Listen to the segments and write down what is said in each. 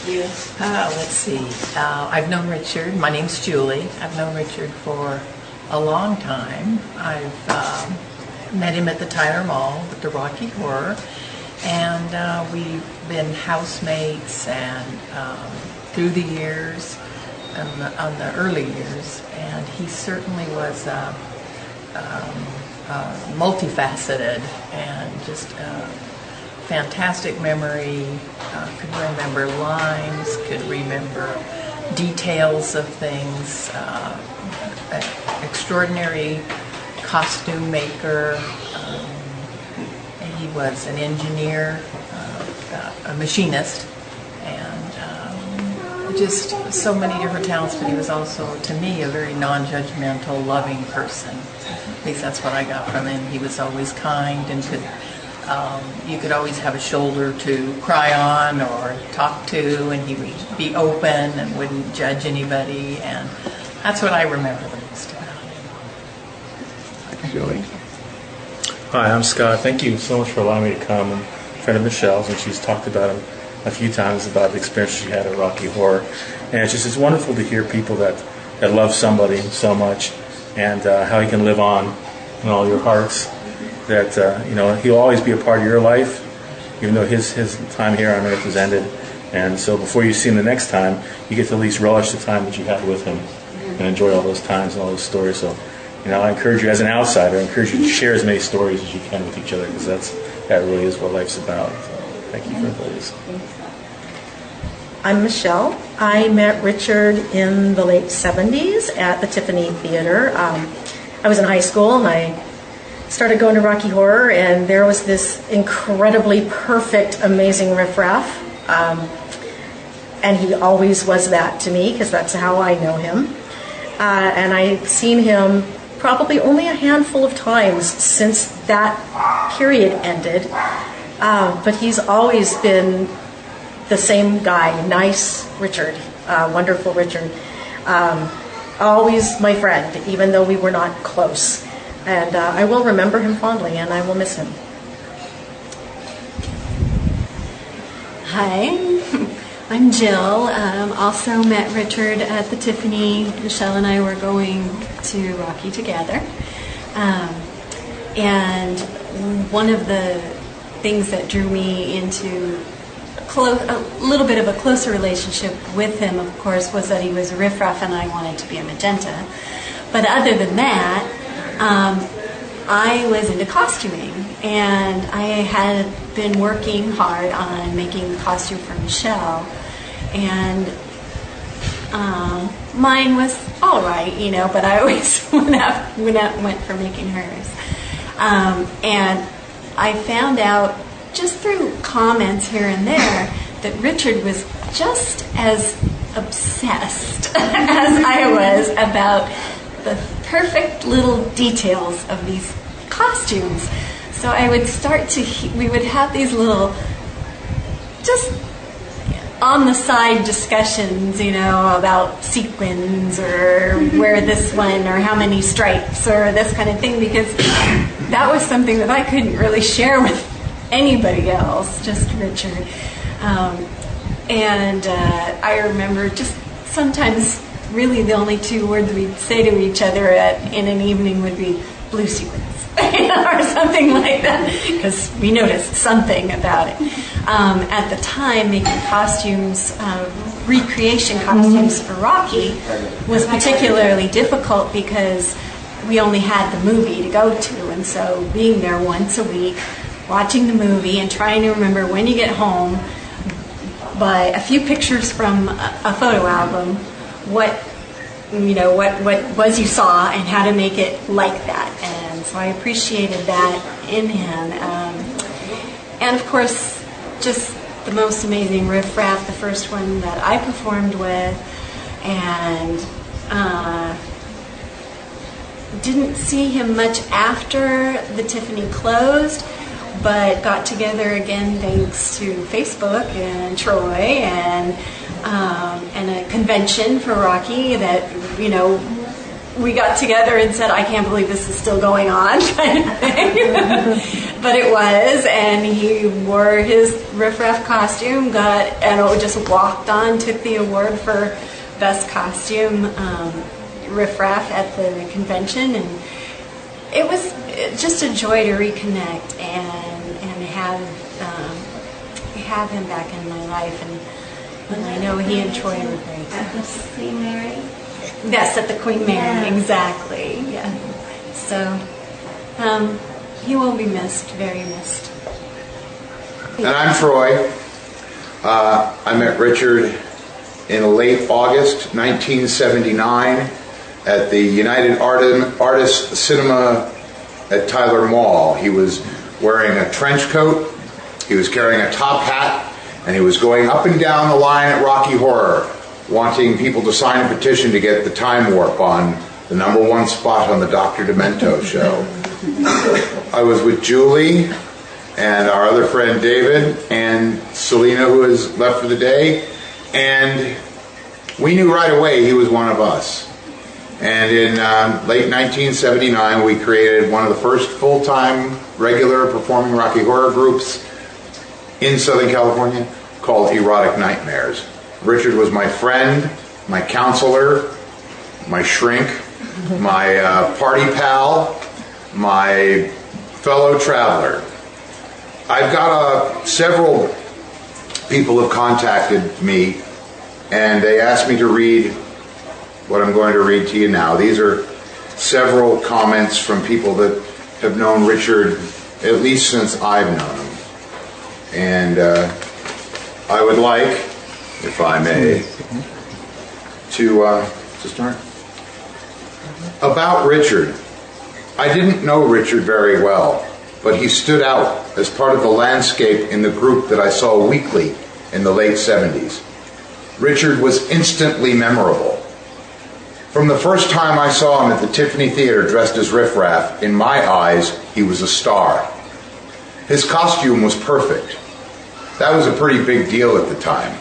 you? Let's see. I've known Richard. My name's Julie. I've known Richard for a long time. I've met him at the Tyler Mall with the Rocky Horror, and we've been housemates and through the years, on the early years, and he certainly was multifaceted and just fantastic memory, could remember lines, could remember details of things, extraordinary costume maker. He was an engineer, a machinist, and just so many different talents, but he was also, to me, a very non-judgmental, loving person. At least that's what I got from him. He was always kind and you could always have a shoulder to cry on or talk to, and he would be open and wouldn't judge anybody, and that's what I remember the most about him. Julie? Hi, I'm Scott. Thank you so much for allowing me to come. I'm a friend of Michelle's, and she's talked about him a few times about the experience she had at Rocky Horror. And it's wonderful to hear people that love somebody so much, and how he can live on in all your hearts. That he'll always be a part of your life, even though his time here on earth has ended. And so before you see him the next time, you get to at least relish the time that you had with him and enjoy all those times and all those stories. So, I encourage you, as an outsider, I encourage you to share as many stories as you can with each other, because that really is what life's about. So thank you for those. I'm Michelle. I met Richard in the late 70s at the Tiffany Theater. I was in high school, and I started going to Rocky Horror, and there was this incredibly perfect, amazing riffraff. And he always was that to me, because that's how I know him. And I've seen him probably only a handful of times since that period ended. But he's always been the same guy, nice Richard, wonderful Richard. Always my friend, even though we were not close. And I will remember him fondly, and I will miss him. Hi, I'm Jill. Also met Richard at the Tiffany. Michelle and I were going to Rocky together. And one of the things that drew me into a little bit of a closer relationship with him, of course, was that he was a riffraff and I wanted to be a magenta. But other than that, I was into costuming, and I had been working hard on making a costume for Michelle, and mine was all right, but I always went for making hers. And I found out just through comments here and there that Richard was just as obsessed as I was about the perfect little details of these costumes. So I would we would have these little just on the side discussions, about sequins or where this one or how many stripes or this kind of thing, because that was something that I couldn't really share with anybody else, just Richard. And I remember just sometimes really the only two words we'd say to each other in an evening would be blue sequins or something like that, because we noticed something about it. At the time, making costumes, recreation costumes for Rocky was particularly difficult because we only had the movie to go to, and so being there once a week, watching the movie and trying to remember when you get home by a few pictures from a photo album what was you saw and how to make it like that. And so I appreciated that in him. And of course, just the most amazing riffraff, the first one that I performed with, and didn't see him much after the Tiffany closed, but got together again thanks to Facebook and Troy and a convention for Rocky that, we got together and said, I can't believe this is still going on, kind of thing. but it was, and he wore his riff-raff costume, just walked on, took the award for best costume riff-raff at the convention, and it was just a joy to reconnect and have him back in my life, and I know he and Troy were great. At the Queen Mary? Yes, at the Queen Mary, Yeah. exactly. Yeah. So he will be missed, very missed. And I'm Troy. I met Richard in late August 1979 at the United Artists Cinema at Tyler Mall. He was wearing a trench coat, he was carrying a top hat, and he was going up and down the line at Rocky Horror, wanting people to sign a petition to get the Time Warp on the #1 spot on the Dr. Demento show. I was with Julie and our other friend David and Selena, who has left for the day, and we knew right away he was one of us. And in late 1979, we created one of the first full-time, regular performing Rocky Horror groups in Southern California called Erotic Nightmares. Richard was my friend, my counselor, my shrink, my party pal, my fellow traveler. I've got several people have contacted me, and they asked me to read what I'm going to read to you now. These are several comments from people that have known Richard at least since I've known him. And I would like, if I may, to start. About Richard. I didn't know Richard very well, but he stood out as part of the landscape in the group that I saw weekly in the late 70s. Richard was instantly memorable. From the first time I saw him at the Tiffany Theater dressed as Riff Raff, in my eyes, he was a star. His costume was perfect. That was a pretty big deal at the time.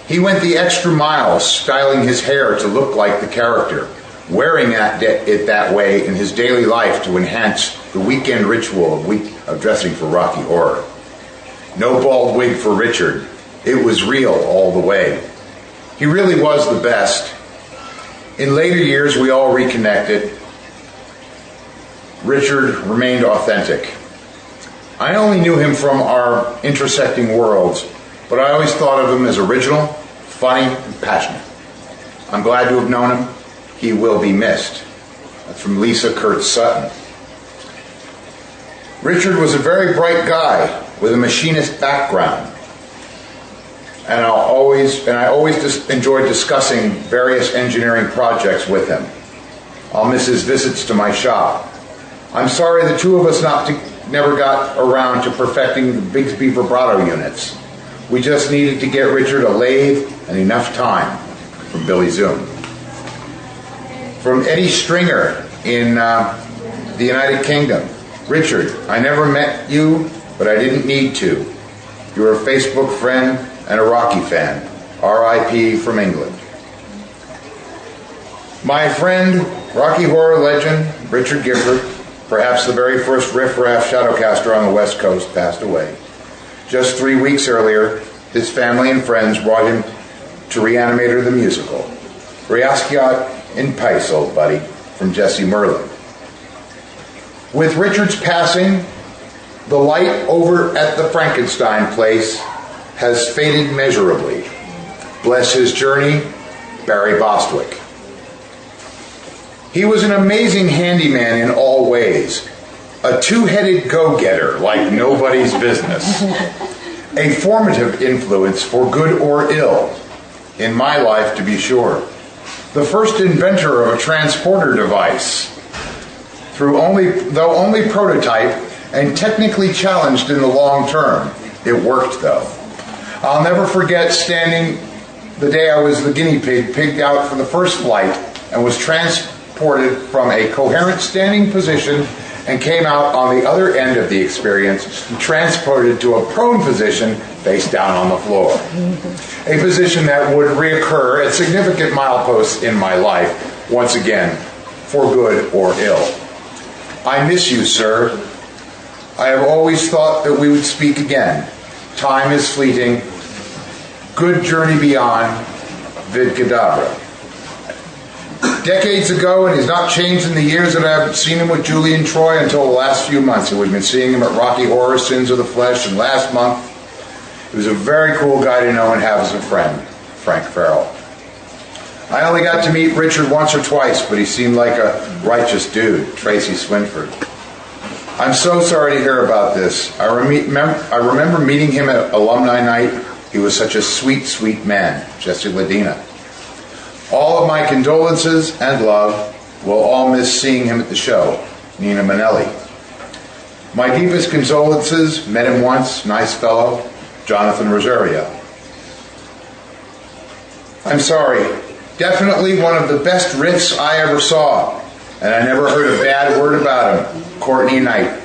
He went the extra mile styling his hair to look like the character, wearing it that way in his daily life to enhance the weekend ritual of dressing for Rocky Horror. No bald wig for Richard. It was real all the way. He really was the best. In later years, we all reconnected. Richard remained authentic. I only knew him from our intersecting worlds, but I always thought of him as original, funny, and passionate. I'm glad to have known him. He will be missed. That's from Lisa Kurtz Sutton. Richard was a very bright guy with a machinist background. And I always enjoyed discussing various engineering projects with him. I'll miss his visits to my shop. I'm sorry the two of us never got around to perfecting the Bigsby vibrato units. We just needed to get Richard a lathe and enough time. From Billy Zoom. From Eddie Stringer in the United Kingdom. Richard, I never met you, but I didn't need to. You're a Facebook friend and a Rocky fan. R.I.P. from England. My friend, Rocky Horror legend, Richard Gifford, perhaps the very first riff-raff shadowcaster on the West Coast, passed away. Just 3 weeks earlier, his family and friends brought him to Reanimator the musical. Riasciat in Pace, old buddy, from Jesse Merlin. With Richard's passing, the light over at the Frankenstein place has faded measurably. Bless his journey, Barry Bostwick. He was an amazing handyman in all ways. A two-headed go-getter like nobody's business. A formative influence for good or ill. In my life, to be sure. The first inventor of a transporter device. Though only prototype and technically challenged in the long term. It worked, though. I'll never forget standing the day I was the guinea pig, pigged out for the first flight, and was transported from a coherent standing position and came out on the other end of the experience, transported to a prone position face down on the floor. A position that would reoccur at significant mileposts in my life, once again, for good or ill. I miss you, sir. I have always thought that we would speak again. Time is fleeting. Good journey beyond. Vid Cadabra. Decades ago, and he's not changed in the years that I've seen him with Julie and Troy until the last few months. And we've been seeing him at Rocky Horror, Sins of the Flesh, and last month. He was a very cool guy to know and have as a friend, Frank Farrell. I only got to meet Richard once or twice, but he seemed like a righteous dude, Tracy Swinford. I'm so sorry to hear about this. I remember meeting him at alumni night. He was such a sweet, sweet man, Jesse Ladina. All of my condolences and love. We'll all miss seeing him at the show. Nina Manelli. My deepest condolences. Met him once, nice fellow, Jonathan Rosario. I'm sorry. Definitely one of the best riffs I ever saw, and I never heard a bad word about him. Courtney Knight.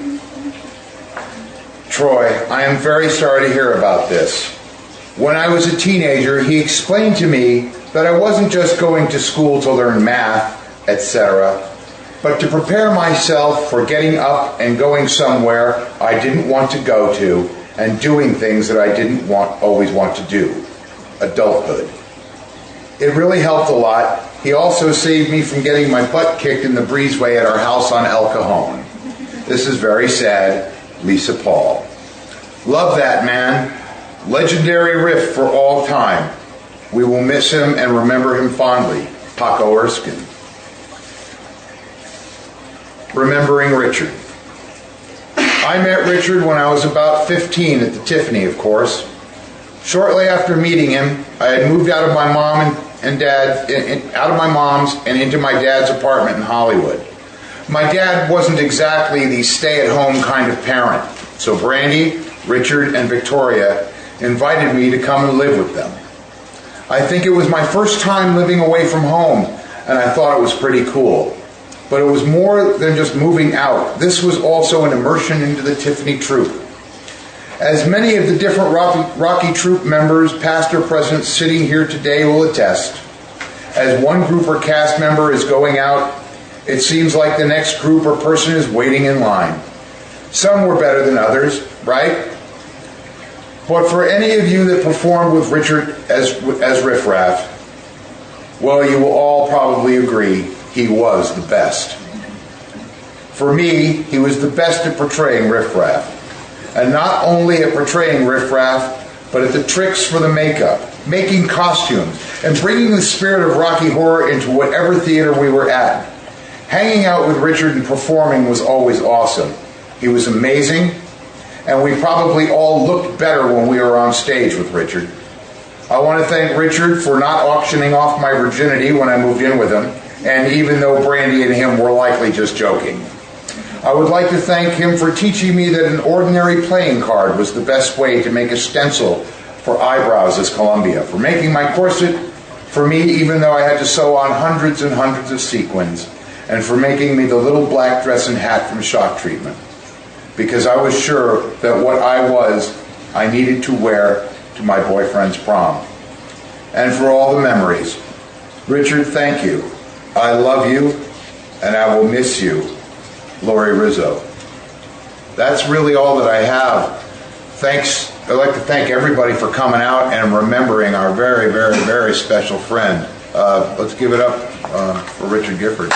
Troy, I am very sorry to hear about this. When I was a teenager, he explained to me that I wasn't just going to school to learn math, etc., but to prepare myself for getting up and going somewhere I didn't want to go to and doing things that I didn't always want to do. Adulthood. It really helped a lot. He also saved me from getting my butt kicked in the breezeway at our house on El Cajon. This is very sad. Lisa Paul. Love that man. Legendary riff for all time. We will miss him and remember him fondly. Paco Erskine. Remembering Richard. I met Richard when I was about 15 at the Tiffany, of course. Shortly after meeting him, I had moved out of my mom and dad, out of my mom's and into my dad's apartment in Hollywood. My dad wasn't exactly the stay-at-home kind of parent, so Brandy, Richard, and Victoria invited me to come and live with them. I think it was my first time living away from home, and I thought it was pretty cool. But it was more than just moving out. This was also an immersion into the Tiffany troupe. As many of the different Rocky troupe members, past or present, sitting here today will attest, as one group or cast member is going out, it seems like the next group or person is waiting in line. Some were better than others, right? But for any of you that performed with Richard as Riff Raff, well, you will all probably agree he was the best. For me, he was the best at portraying Riff Raff. And not only at portraying Riff Raff, but at the tricks for the makeup, making costumes, and bringing the spirit of Rocky Horror into whatever theater we were at. Hanging out with Richard and performing was always awesome. He was amazing, and we probably all looked better when we were on stage with Richard. I want to thank Richard for not auctioning off my virginity when I moved in with him, and even though Brandy and him were likely just joking. I would like to thank him for teaching me that an ordinary playing card was the best way to make a stencil for eyebrows as Columbia, for making my corset for me even though I had to sew on hundreds and hundreds of sequins, and for making me the little black dress and hat from Shock Treatment. Because I was sure that what I was, I needed to wear to my boyfriend's prom. And for all the memories. Richard, thank you. I love you, and I will miss you. Lori Rizzo. That's really all that I have. Thanks. I'd like to thank everybody for coming out and remembering our very, very, very special friend. Let's give it up for Richard Gifford.